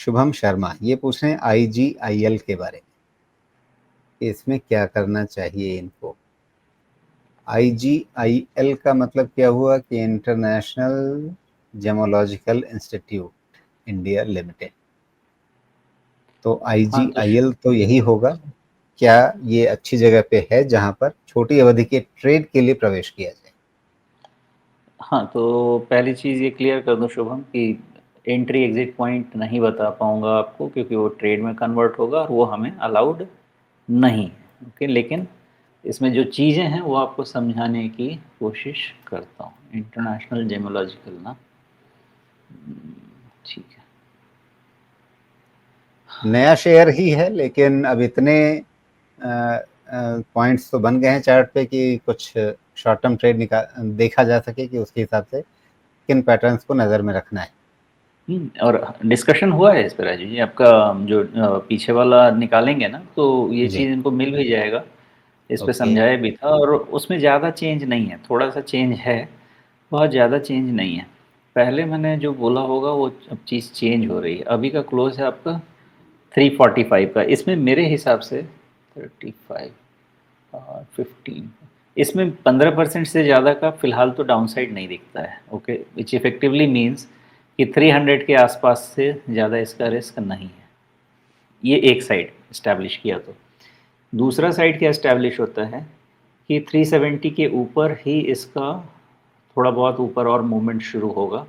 शुभम शर्मा ये पूछ रहे हैं IGIL के बारे में, कि इसमें क्या करना चाहिए इनको। IGIL का मतलब क्या हुआ कि international gemological institute India limited. तो हाँ तो IGIL तो यही होगा। क्या ये अच्छी जगह पे है जहां पर छोटी अवधि के ट्रेड के लिए प्रवेश किया जाए? हाँ, तो पहली चीज़ ये क्लियर कर दूं शुभम कि एंट्री एग्जिट पॉइंट नहीं बता पाऊंगा आपको, क्योंकि वो ट्रेड में कन्वर्ट होगा और वो हमें अलाउड नहीं है। ओके, लेकिन इसमें जो चीज़ें हैं वो आपको समझाने की कोशिश करता हूँ। इंटरनेशनल जेमोलॉजिकल ना, ठीक है। नया शेयर ही है, लेकिन अब इतने पॉइंट्स तो बन गए हैं चार्ट पे कि कुछ शॉर्ट टर्म ट्रेड देखा जा सके कि उसके हिसाब से किन पैटर्न्स को नज़र में रखना है। और डिस्कशन हुआ है इस पर राजू जी, आपका जो पीछे वाला निकालेंगे ना, तो ये जी। चीज़ इनको मिल भी जाएगा। इस पे ओके। समझाया भी था और उसमें ज़्यादा चेंज नहीं है, थोड़ा सा चेंज है, बहुत ज़्यादा चेंज नहीं है। पहले मैंने जो बोला होगा वो अब चीज़ चेंज हो रही है। अभी का क्लोज है आपका 345 का, इसमें मेरे हिसाब से 35 और 15, इसमें 15% से ज़्यादा का फिलहाल तो डाउन साइड नहीं दिखता है। ओके, विच इफेक्टिवली मीन्स कि 300 के आसपास से ज़्यादा इसका रिस्क नहीं है। ये एक साइड इस्टेब्लिश किया। तो दूसरा साइड क्या इस्टेब्लिश होता है कि 370 के ऊपर ही इसका थोड़ा बहुत ऊपर और मूवमेंट शुरू होगा,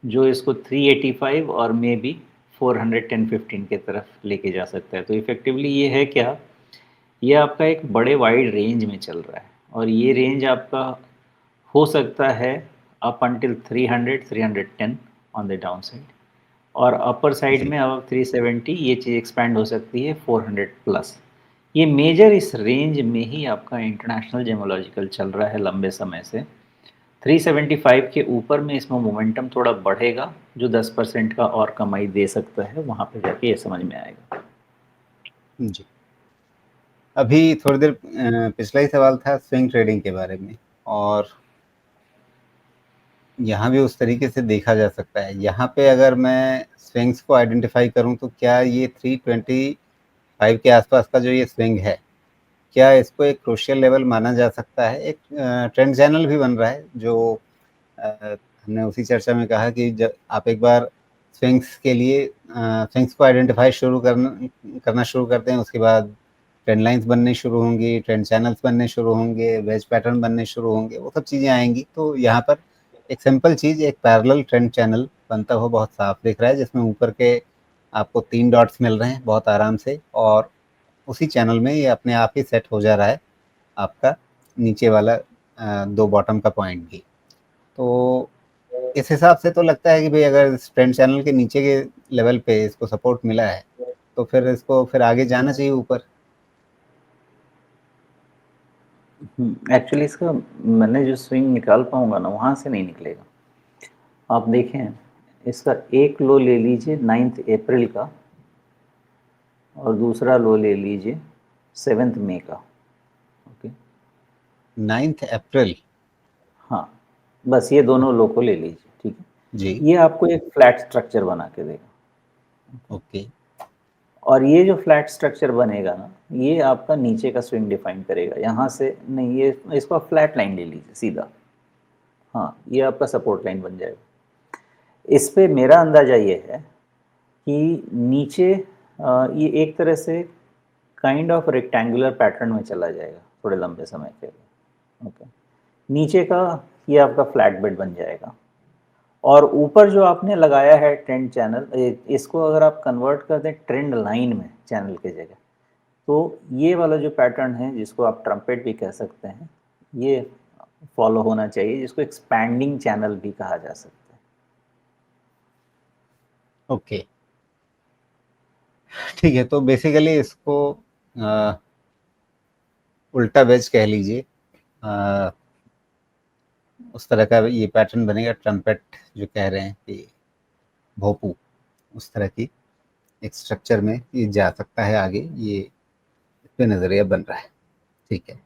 जो इसको 385 और मे बी 410-15 के तरफ लेके जा सकता है। तो इफ़ेक्टिवली ये है क्या, ये आपका एक बड़े वाइड रेंज में चल रहा है और ये रेंज आपका हो सकता है up until 300 310 on the down side, और अपर साइड जी। में अब 370 ये चीज़ एक्सपैंड हो सकती है 400 प्लस। ये मेजर इस रेंज में ही आपका इंटरनेशनल जेमोलॉजिकल चल रहा है लंबे समय से। 375 के ऊपर में इसमें मोमेंटम थोड़ा बढ़ेगा, जो 10% का और कमाई दे सकता है, वहाँ पे जाके ये समझ में आएगा। जी। अभी थोड़ी देर पिछला ही सवाल था स्विंग ट्रेडिंग के बारे में, और यहाँ भी उस तरीके से देखा जा सकता है। यहाँ पे अगर मैं स्विंग्स को आइडेंटिफाई करूँ तो क्या ये 325 के आसपास का जो ये स्विंग है, क्या इसको एक क्रूशियल लेवल माना जा सकता है? एक ट्रेंड चैनल भी बन रहा है, जो हमने उसी चर्चा में कहा कि जब आप एक बार स्विंग्स के लिए स्विंग्स को आइडेंटिफाई करना शुरू करते हैं, उसके बाद ट्रेंड लाइंस बनने शुरू होंगी, ट्रेंड चैनल्स बनने शुरू होंगे, वेज पैटर्न बनने शुरू होंगे, वो सब चीज़ें आएंगी। तो यहाँ पर एक सिंपल चीज़, एक पैरेलल ट्रेंड चैनल बनता हुआ बहुत साफ दिख रहा है, जिसमें ऊपर के आपको 3 डॉट्स मिल रहे हैं बहुत आराम से, और उसी चैनल में ये अपने आप ही सेट हो जा रहा है आपका नीचे वाला 2 बॉटम का पॉइंट भी। तो इस हिसाब से तो लगता है कि भई अगर इस ट्रेंड चैनल के नीचे के लेवल पे इसको सपोर्ट मिला है, तो फिर इसको फिर आगे जाना चाहिए ऊपर। एक्चुअली इसका मैंने जो स्विंग निकाल पाऊंगा ना, वहाँ से नहीं निकलेगा। आप देखें, इसका एक लो ले लीजिए 9 अप्रैल का और दूसरा लो ले लीजिए 7 मई का। ओके, 9 अप्रैल। हाँ, बस ये दोनों लो को ले लीजिए, ठीक जी। है। ये आपको एक फ्लैट स्ट्रक्चर बना के देगा। ओके। और ये जो फ्लैट स्ट्रक्चर बनेगा ना, ये आपका नीचे का स्विंग डिफाइन करेगा। यहाँ से नहीं, ये इसको आप फ्लैट लाइन ले लीजिए सीधा। हाँ, ये आपका सपोर्ट लाइन बन जाएगा। इस पे मेरा अंदाज़ा ये है कि नीचे ये एक तरह से काइंड ऑफ रेक्टेंगुलर पैटर्न में चला जाएगा थोड़े लंबे समय के लिए। ओके, नीचे का ये आपका फ्लैट बेड बन जाएगा, और ऊपर जो आपने लगाया है ट्रेंड चैनल, इसको अगर आप कन्वर्ट कर दें ट्रेंड लाइन में चैनल के जगह, तो ये वाला जो पैटर्न है, जिसको आप ट्रम्पेट भी कह सकते हैं, ये फॉलो होना चाहिए, जिसको एक्सपैंडिंग चैनल भी कहा जा सकता है। ओके। ठीक है, तो बेसिकली इसको अ, उल्टा वेज कह लीजिए। अ, उस तरह का ये पैटर्न बनेगा, ट्रम्पेट जो कह रहे हैं कि भोपू, उस तरह की एक स्ट्रक्चर में ये जा सकता है आगे। ये इस पे नज़रिया बन रहा है। ठीक है।